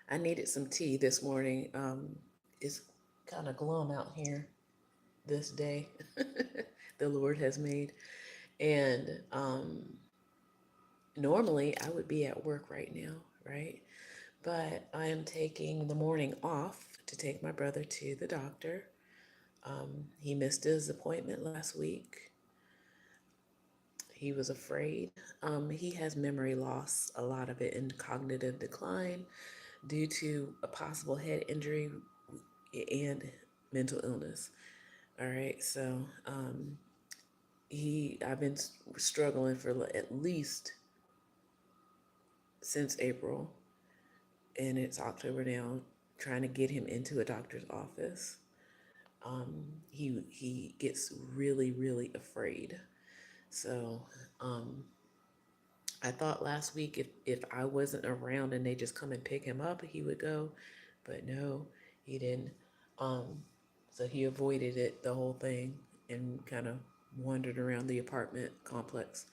I needed some tea this morning. It's kind of glum out here this day the Lord has made. And normally I would be at work right now, right? But I am taking the morning off to take my brother to the doctor. He missed his appointment last week. He was afraid. He has memory loss, a lot of it in cognitive decline due to a possible head injury and mental illness. All right, so I've been struggling for at least since April, and it's October now, trying to get him into a doctor's office. He gets really afraid. So um, I thought last week if I wasn't around and they just come and pick him up, he would go, but no, he didn't. Um, so he avoided it, the whole thing, and kind of wandered around the apartment complex.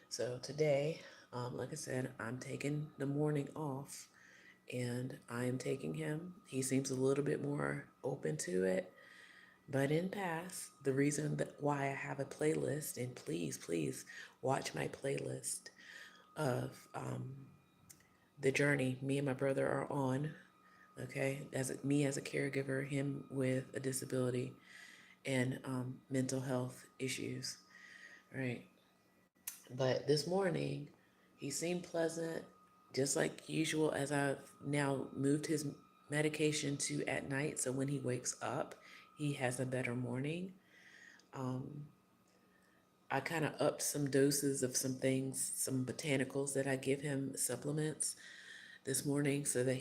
So today, like I said, I'm taking the morning off and I am taking him. He seems a little bit more open to it. But in past, the reason that why I have a playlist, and please watch my playlist of the journey me and my brother are on, okay, me as a caregiver, him with a disability and mental health issues, right? But this morning, he seemed pleasant, just like usual, as I've now moved his medication to at night. So when he wakes up, he has a better morning. Um, I kind of upped some doses of some things, some botanicals that I give him, supplements this morning, so that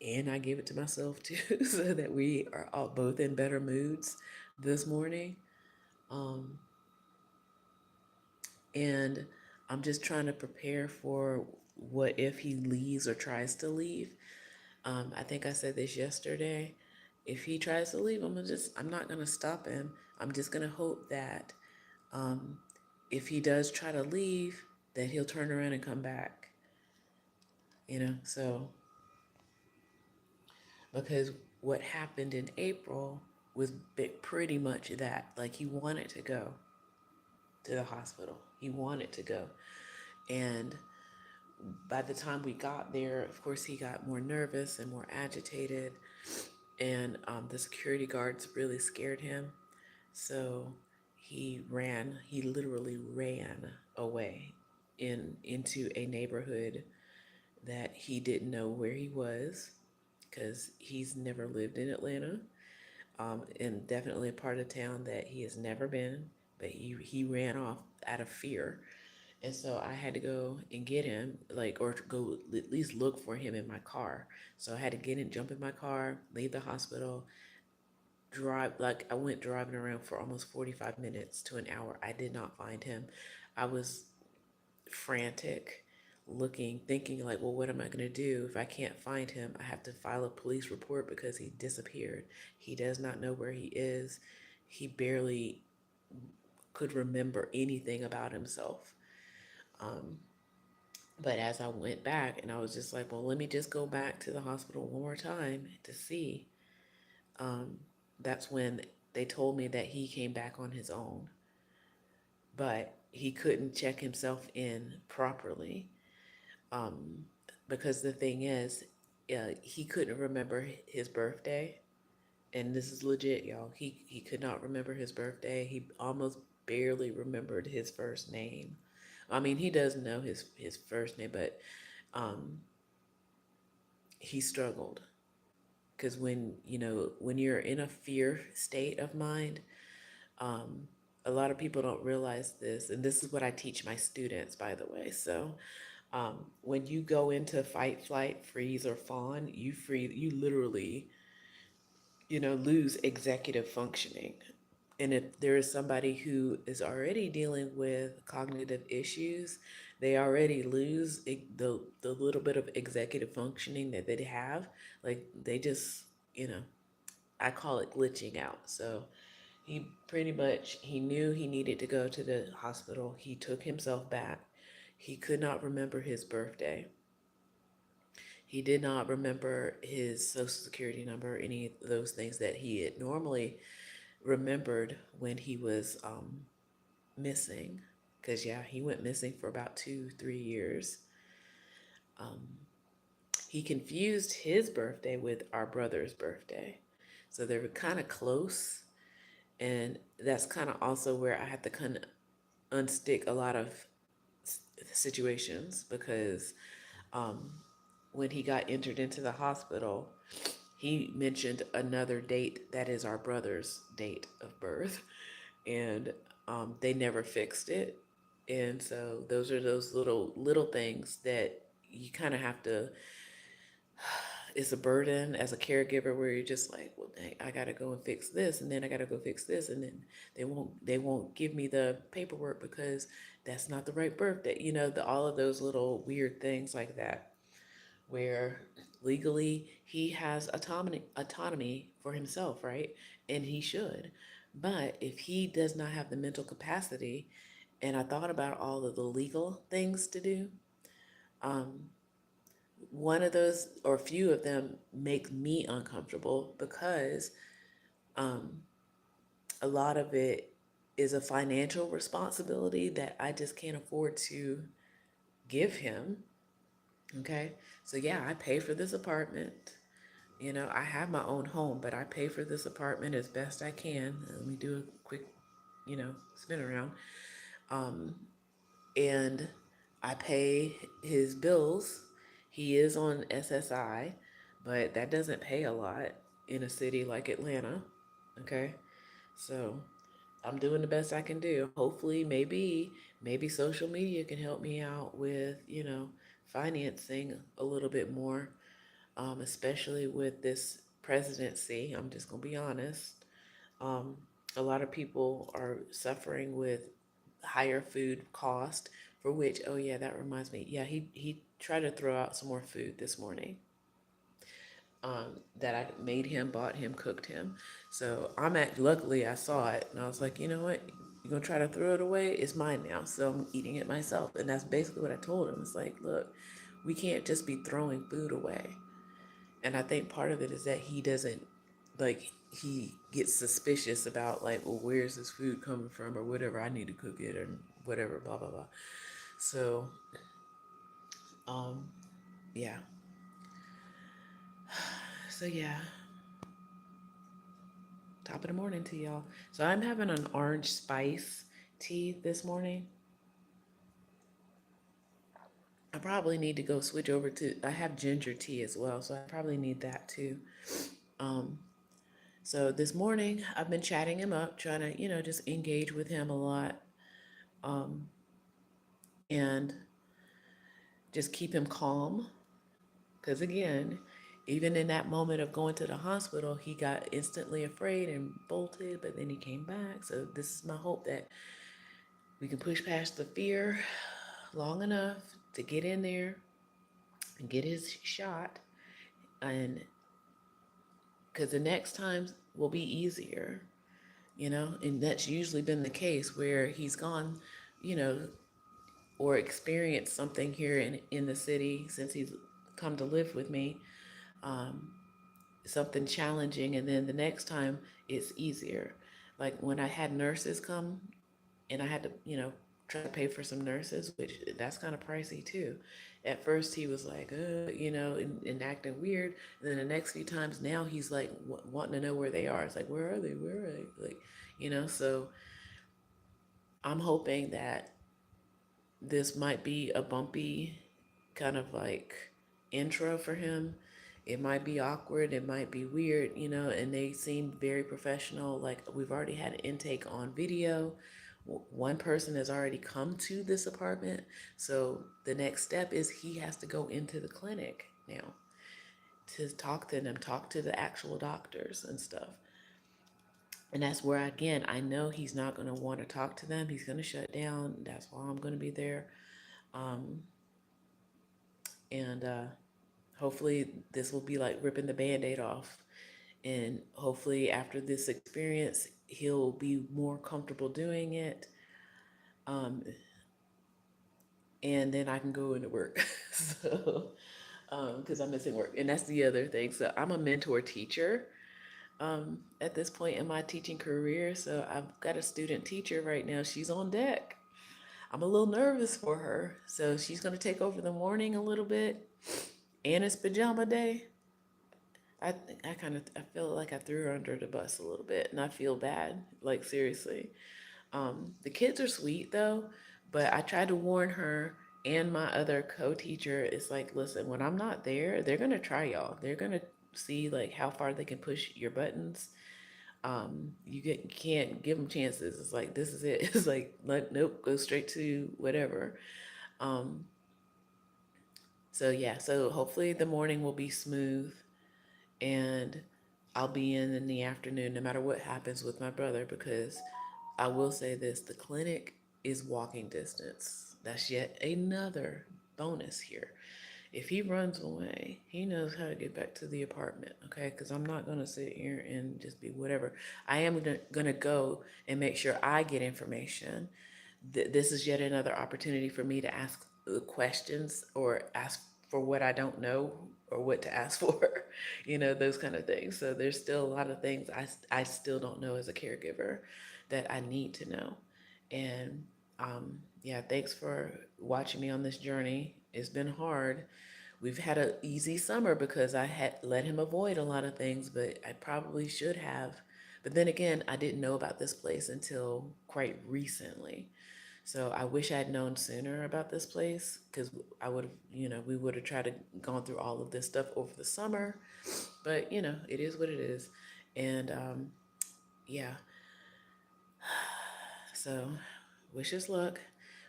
and I give it to myself too, so that we are all both in better moods this morning. Um, and I'm just trying to prepare for what if he leaves or tries to leave. I think I said this yesterday. If he tries to leave, I'm not gonna stop him. I'm just gonna hope that um, if he does try to leave, that he'll turn around and come back. So because what happened in April was pretty much that. Like he wanted to go to the hospital. He wanted to go. And by the time we got there, of course, he got more nervous and more agitated. And the security guards really scared him. So he literally ran away into a neighborhood that he didn't know where he was because he's never lived in Atlanta, and definitely a part of town that he has never been. But he ran off out of fear, and so I had to go and get him, like, or go at least look for him in my car. So I had to get in, jump in my car, leave the hospital, drive. Like I went driving around for almost 45 minutes to an hour. I did not find him. I was frantic, looking, thinking like, well, what am I going to do if I can't find him? I have to file a police report because he disappeared. He does not know where he is. He barely could remember anything about himself. Um, but as I went back, and I was just like, well, let me just go back to the hospital one more time to see. Um, that's when they told me that he came back on his own, but he couldn't check himself in properly. Um, because the thing is, he couldn't remember his birthday, and this is legit, y'all. He could not remember his birthday. He almost barely remembered his first name. I mean, he does know his first name, but um, he struggled because when you're in a fear state of mind, um, a lot of people don't realize this, and this is what I teach my students, by the way. So when you go into fight, flight, freeze, or fawn, you literally, lose executive functioning. And if there is somebody who is already dealing with cognitive issues, they already lose the little bit of executive functioning that they have. Like they just, you know, I call it glitching out. So he pretty much he knew he needed to go to the hospital. He took himself back. He could not remember his birthday. He did not remember his social security number, any of those things that he had normally remembered when he was missing. Because, yeah, he went missing for about 2, 3 years. Um, he confused his birthday with our brother's birthday. So they were kind of close. And that's kind of also where I had to kind of unstick a lot of situations because um, when he got entered into the hospital, he mentioned another date that is our brother's date of birth, and they never fixed it. And so those are those little things that you kind of have to. It's a burden as a caregiver where you're just like, well, dang, I gotta go and fix this, and then I gotta go fix this, and then they won't give me the paperwork because that's not the right birthday. All of those little weird things like that where legally he has autonomy for himself, right? And he should. But if he does not have the mental capacity, and I thought about all of the legal things to do, um, one of those or a few of them make me uncomfortable because um, a lot of it is a financial responsibility that I just can't afford to give him. Okay. So, yeah, I pay for this apartment. I have my own home, but I pay for this apartment as best I can. Let me do a quick, spin around. Um, and I pay his bills. He is on SSI, but that doesn't pay a lot in a city like Atlanta. Okay. So I'm doing the best I can do. Hopefully, maybe social media can help me out with, financing a little bit more, especially with this presidency. I'm just going to be honest. Um, a lot of people are suffering with higher food cost, for which, oh yeah, that reminds me. Yeah, he tried to throw out some more food this morning. That I made him, bought him, cooked him. So luckily I saw it and I was like, you know what? You're gonna try to throw it away? It's mine now. So I'm eating it myself. And that's basically what I told him. It's like, look, we can't just be throwing food away. And I think part of it is that he doesn't like he gets suspicious about like, well, where's this food coming from or whatever. I need to cook it or whatever, blah blah blah. So um yeah. So yeah. Top of the morning to y'all. So I'm having an orange spice tea this morning. I probably need to go switch over to I have ginger tea as well, so I probably need that too. Um so this morning I've been chatting him up, trying to, just engage with him a lot. Um and just keep him calm. Because again, even in that moment of going to the hospital, he got instantly afraid and bolted, but then he came back. So this is my hope that we can push past the fear long enough to get in there and get his shot. And because the next time will be easier, and that's usually been the case where he's gone, you know, or experienced something here in the city since he's come to live with me, um, something challenging, and then the next time it's easier. Like when I had nurses come and I had to, try to pay for some nurses, which that's kind of pricey too. At first he was like, and acting weird. And then the next few times now he's like wanting to know where they are. It's like, where are they? Where are they? Like, so I'm hoping that this might be a bumpy kind of like intro for him. It might be awkward, it might be weird, and they seem very professional. Like we've already had an intake on video. One person has already come to this apartment. So the next step is he has to go into the clinic now to talk to them, talk to the actual doctors and stuff. And that's where, again, I know he's not going to want to talk to them. He's going to shut down. That's why I'm going to be there. Um, and hopefully, this will be like ripping the band aid off. And hopefully, after this experience, he'll be more comfortable doing it. Um, and then I can go into work. So, because I'm missing work. And that's the other thing. So I'm a mentor teacher at this point in my teaching career. So I've got a student teacher right now. She's on deck. I'm a little nervous for her. So she's going to take over the morning a little bit. And it's pajama day. I feel like I threw her under the bus a little bit, and I feel bad, like seriously. The kids are sweet though, but I tried to warn her and my other co-teacher. It's like, listen, when I'm not there, they're gonna try y'all. They're gonna see like how far they can push your buttons. You can't give them chances. It's like this is it. It's like nope, go straight to whatever. Um, so yeah, so hopefully the morning will be smooth and I'll be in the afternoon no matter what happens with my brother because I will say this, the clinic is walking distance. That's yet another bonus here. If he runs away, he knows how to get back to the apartment, okay? Because I'm not going to sit here and just be whatever. I am going to go and make sure I get information. This is yet another opportunity for me to ask questions or ask for what I don't know or what to ask for, those kind of things. So there's still a lot of things I still don't know as a caregiver that I need to know. And yeah, thanks for watching me on this journey. It's been hard. We've had an easy summer because I had let him avoid a lot of things, but I probably should have. But then again, I didn't know about this place until quite recently. So I wish I'd known sooner about this place because I would have, we would have tried to gone through all of this stuff over the summer. But it is what it is. And yeah, so wish us luck.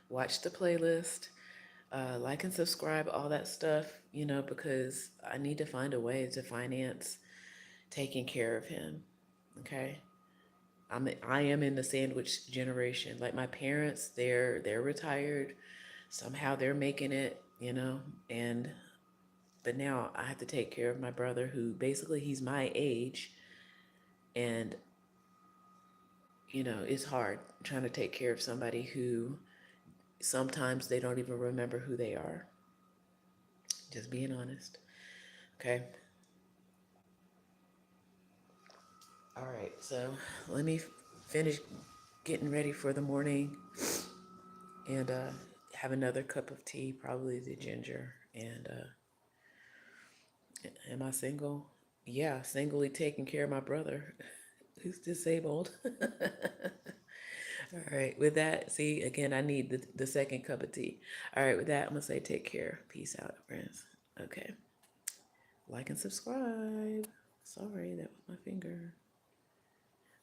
Watch the playlist, like and subscribe, all that stuff, because I need to find a way to finance taking care of him. Okay. I am in the sandwich generation. Like my parents, they're retired. Somehow they're making it, and but now I have to take care of my brother who basically he's my age and it's hard trying to take care of somebody who sometimes they don't even remember who they are. Just being honest. Okay. All right. So let me finish getting ready for the morning and have another cup of tea, probably the ginger. And am I single? Yeah, singly taking care of my brother who's disabled. All right. With that, see, again, I need the second cup of tea. All right. With that, I'm going to say take care. Peace out, friends. Okay. Like and subscribe. Sorry, that was my finger.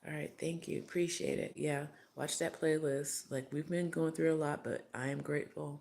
All right. Thank you. Appreciate it. Yeah. Watch that playlist. Like, we've been going through a lot, but I am grateful.